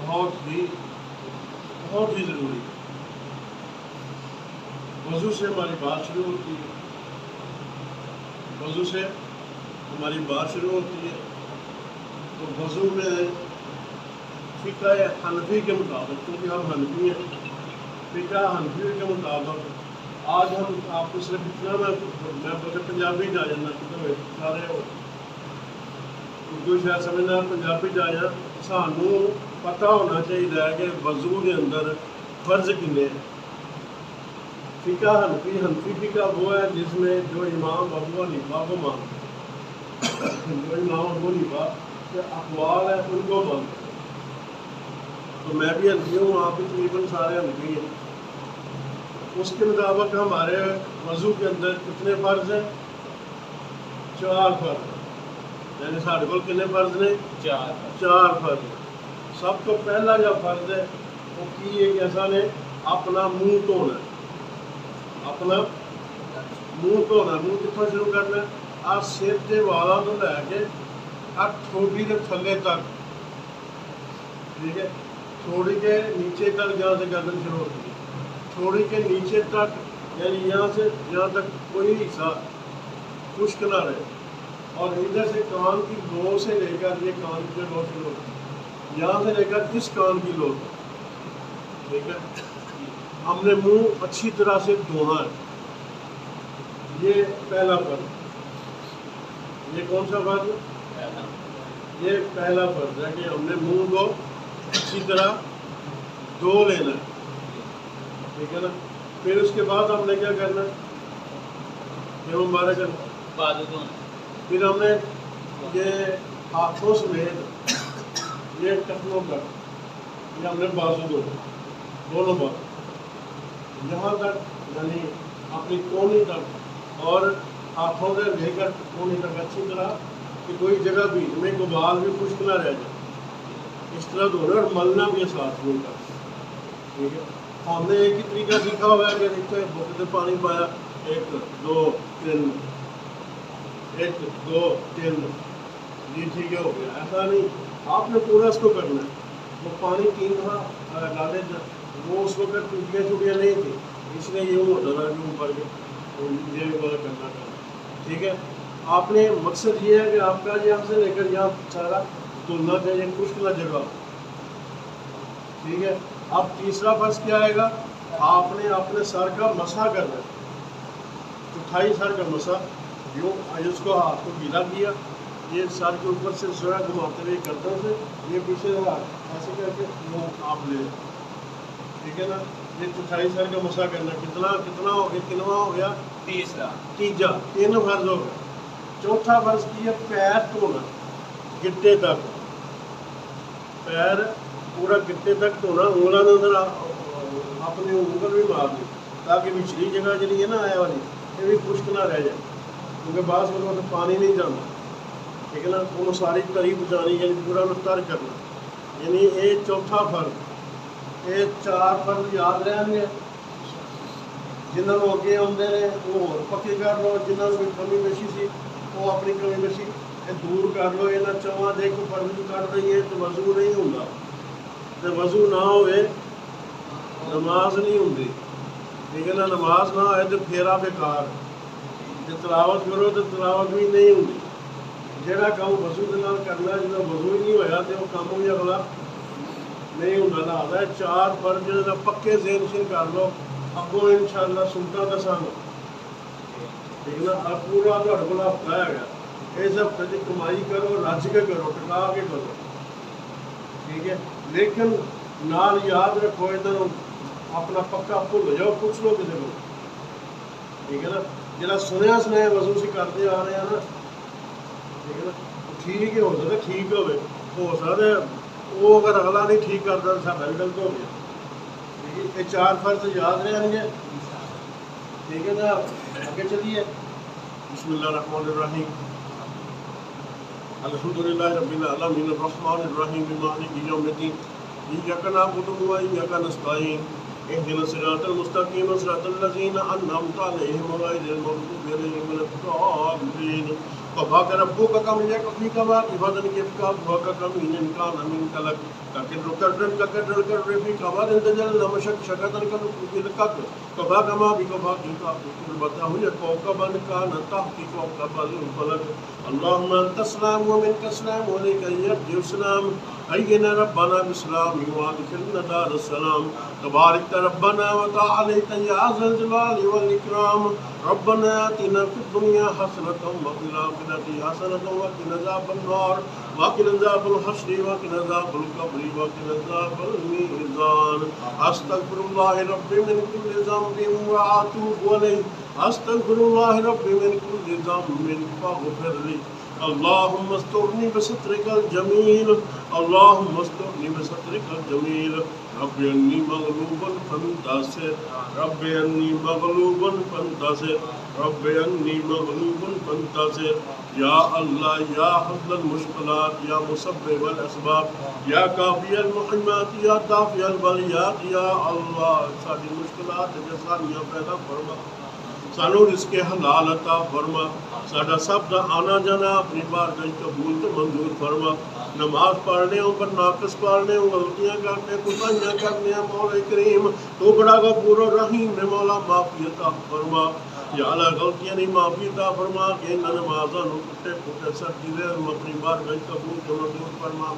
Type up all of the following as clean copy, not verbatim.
بہت ہی ضروری ہے۔ وضو سے ہماری بات شروع ہوتی ہے، وضو سے ہماری بات شروع ہوتی ہے۔ تو وضو میں فقہ حنفی کے مطابق، کیونکہ ہم حنفی ہیں، فقہ حنفی کے مطابق آج ہم آپ کو صرف اتنا میں بغیر پنجابی جا جانا سارے اردو شاید سمجھنا، پنجابی جا جانا، سانوں پتہ ہونا چاہیے کہ وضو کے اندر فرض کنے ہیں۔ فقہ حنفی فقہ وہ ہے جس میں جو امام ابو حنیفہ کو مانتے ہیں، جو امام ابو حنیفہ کے اقوال ہیں ان کو مانتے ہیں۔ تو میں بھی حنفی ہوں، آپ بھی تقریباً سارے حنفی ہیں۔ اس کے مطابق ہمارے وضو کے اندر کتنے فرض ہیں؟ 4 فرض ہیں۔ یعنی سارے کو کتنے فرض نے؟ 4 فرض ہیں۔ سب تو پہلا جو فرض ہے وہ کی ہے کہ ایسا نے اپنا منہ دھونا ہے، اپنا منہ دھونا۔ منہ کتنا شروع کرنا ہے؟ آج سر کے والا تو لے کے ٹھوڑی کے تھلے تک، ٹھیک ہے، ٹھوڑی کے نیچے تک جہاں سے گردن شروع ہوتی ہے، ٹھوڑی کے نیچے تک، یعنی یہاں سے یہاں تک کوئی حصہ خشک نہ رہے، اور ادھر سے کان کی لو سے لے کر، یہ کان کی لو شروع ہوتی ہے، یہاں سے لے کر اس کان کی لو تک، ٹھیک ہے۔ ہم نے منہ اچھی طرح سے دھونا ہے، یہ پہلا فرض۔ یہ کون سا فرض؟ یہ پہلا فرض ہے کہ ہم نے منہ کو اچھی طرح دھو لینا ہے، ٹھیک ہے نا۔ پھر اس کے بعد ہم نے کیا کرنا ہے؟ پھر ہمارا پھر ہم نے یہ ہاتھوں سمیت یہ ٹخنوں کا، یہ ہم نے بازو دونوں بازو یہاں تک، یعنی اپنی کونی تک، اور ہاتھوں سے لے کر کونی تک اچھی طرح کہ کوئی جگہ بھی میں غبار بھی خشک نہ رہ جائے، اس طرح دھونا، اور ملنا بھی ساتھ میں کا، ٹھیک ہے۔ ہم نے ایک ہی طریقہ سیکھا ہوا ہے کہ اتنے بوتل سے پانی پایا، 1 2 3 1 2 3، جی ٹھیک ہے، ہو گیا۔ ایسا نہیں، آپ نے پورا اس کو کرنا ہے۔ وہ پانی 3 دفعہ ڈالے، وہ اس وقت ٹوٹیاں نہیں تھیں، اس لیے یہ ہوتا تھا کہ اوپر کے یہ کرنا تھا، ٹھیک ہے۔ آپ نے مقصد یہ ہے کہ آپ کا یہاں سے لے کر یہاں سارا دھلنا چاہیے، خشک نہ جگہ، ٹھیک ہے۔ اب تیسرا فرض کیا آئے گا؟ آپ نے اپنے سر کا مسح کرنا ہے، چوتھائی سر کا مسح، یوں اس کو ہاتھ کو گیلا کیا، یہ سر کے اوپر سے ذرا گھماتے ہوئے گردن سے، یہ پیچھے ایسے کر کے یوں آپ لے، ٹھیک ہے نا۔ یہ چوتھائی سر کا مسح کرنا، کتنا ہو گیا؟ کنواں ہو گیا؟ تیجا، 3 فرض ہو گیا۔ چوتھا فرض کیا پیر دھونا، گٹے تک، پیر پورا گٹے تک دھونا، انگلاں اندر اپنی انگل بھی مار دی تاکہ پچھلی جگہ جی ہے نا آیا والی، یہ بھی خشک نہ رہ جائے، کیونکہ بعض وقت پانی نہیں جانا، ٹھیک ہے نا۔ وہ ساری تری بچانی، یعنی پورا تر کرنا، یعنی یہ چوتھا فرض۔ یہ 4 فرض یاد رہن گے، جنہوں کو اگے آتے ہیں وہ اور پکے کر لو، جنہوں کو کمی بیشی سی وہ اپنی کمی بیشی دور کر لو۔ یہاں چواں دیکھو فرض کر رہی ہے تو وضو نہیں ہوتا، تو وضو نہ ہوئے نماز نہیں ہوتی، ٹھیک ہے نا۔ نماز نہ ہوئے تو پھیرا بیکار، جو تلاوت کرو تو تلاوت بھی نہیں ہوتی۔ جہاں کام وضو کے نال کرنا، جب وضو ہی نہیں ہوا تو وہ کام بھی اگلا نہیں ہوتا۔ لہٰذا 4 فرض جو پکے ذہن سے کر لو، اگوں ان شاء اللہ سنتا دساں، ٹھیک ہے نا۔ اب پورا تھوڑے کو ہفتہ ہے گا، اس ہفتے کی کمائی کرو، رج کے کرو، ٹکا کے کرو، ٹھیک ہے۔ لیکن نال یاد رکھو، ادھر اپنا پکا بھول جاؤ، پوچھ لو کسی کو، ٹھیک ہے نا۔ جہاں سنیا سنایا وضو سے کرتے آ رہے ہیں نا، ٹھیک ہے نا، ٹھیک ہے، ہو سکتا ٹھیک ہو سکتا وہ اگر اگلا نہیں ٹھیک کرتا تو سارا بھی غلط ہو گیا، ٹھیک ہے۔ یہ 4 فرض یاد رہن گے، ٹھیک ہے نا۔ آگے چلیے، بسم اللہ الرحمن الرحیم، الحمدللہ رب العالمین الرحمن الرحیم مالک یوم الدین، ایاک نعبد و ایاک نستعین، اهدنا الصراط المستقیم صراط الذین انعمت علیہم غیر المغضوب علیہم ولا الضالین وفاك ربك كم يكفيك ما بفضلك يفكى أبوك كم إن كان منك لك ككدر كدر ككدر كدر في كبار تجل مشك شكتر كلك كفاك ما بكفاك كربته كوكبا كان تحت كوكب الفلك اللهم أنت السلام ومنك السلام وإليك يرجع السلام أينا ربنا بالسلام وادخلنا دار السلام تبارك ربنا وتعاليت يا ذا الجلال والإكرام ربنا آتنا في الدنيا حسنة وفي الآخرة حسنة وقنا عذاب النار وقنا عذاب الحشر وقنا عذاب القبر وقنا عذاب الميزان أستغفر الله ربي من كل ذنب وأتوب إليه أستغفر الله ربي من كل ذنب فاغفر لي اللهم استرني بسترك الجميل اللهم استرني بسترك الجميل ربي أني مغلوب فانتصر ربي أني مغلوب فانتصر ربي أني مغلوب فانتصر يا الله يا حل المشكلات يا مسبب الأسباب يا كافي المحمات يا دافع البليات يا الله ساری مشکلات جسانیاں پیدا فرما سانو رزق حلال عطا فرما ساڈا سب دا آنا جانا اپنی بارگاہ قبول تے منظور فرما نماز پڑھنے ہوں پر ناقص پڑھنے ہوں غلطیاں کرنے کوتاہیاں کرنے ہیں مولا کریم تو بڑا غفور رحیم ہے مولا معافی عطا فرما یا اللہ غلطیاں نہیں معافی عطا فرما کہ ان نمازاں نو کٹے پھٹے سچی دے اپنی بارگاہ قبول تے منظور فرما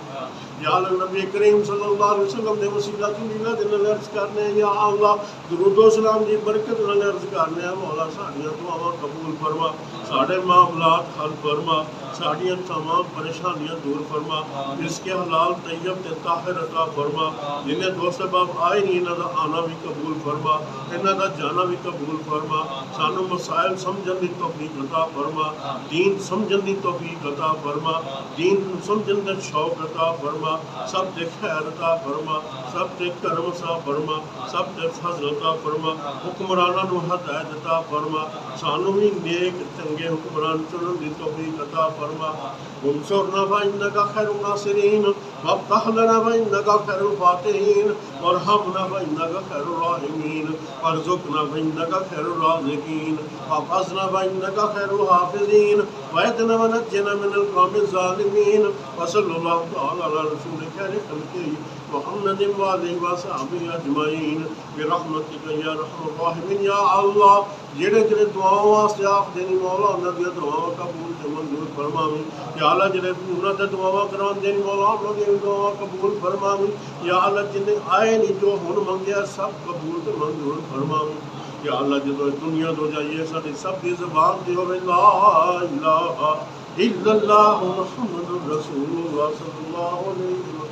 یا اللہ نبی کریم صلی اللہ علیہ وسلم دے وسیلہ تو لینا دل عرض کرنے یا اللہ درود و سلام دی برکت نال عرض کرنے مولا ساڈیاں دعاواں قبول فرما ساڈے معاملات حل فرما ساڈیاں تمام پریشانیاں دور فرما اس کے حلال طیب تے طاہر عطا فرما جنہیں دو سبب آئے نہیں انہاں دا آنا بھی قبول فرما انہاں دا جانا بھی قبول فرما سانو مسائل سمجھن دی توفیق عطا فرما دین سمجھن دی توفیق عطا فرما دین سمجھن دا شوق عطا فرما سب تے خیر عطا فرما سب تے کرم عطا فرما سب تے فضل عطا فرما حکمراناں نو ہدایت عطا فرما سانو بھی نیک چنگے حکمران چنن دی توفیق عطا فرما انصرنا فإنك خير الناصرين وافتح لنا فإنك خير الفاتحين وارحمنا فإنك خير الراحمين وارزقنا فإنك خير الرازقين واحفظنا فإنك خير الحافظين واهدنا ونجنا من القوم الظالمين وصلى الله تعالى على رسولك خير خلقه محمد وآله وصحبه أجمعين برحمتك يا أرحم الراحمين يا الله جڑے جڑے دعاؤں واسطے آپ دینی مولا انہاں دی دعاواں قبول تے منظور فرماویں یا اللہ جڑے انہاں تے دعاواں کران دینی مولا انہاں دی دعاواں قبول فرماویں یا اللہ جنے آئے نہیں جو ہن منگیا سب قبول تے منظور فرماویں یا اللہ جدوں دنیا تو جائیے ساڈی سب دی زبان تے ہوے لا الہ الا اللہ محمد رسول اللہ صلی اللہ علیہ وسلم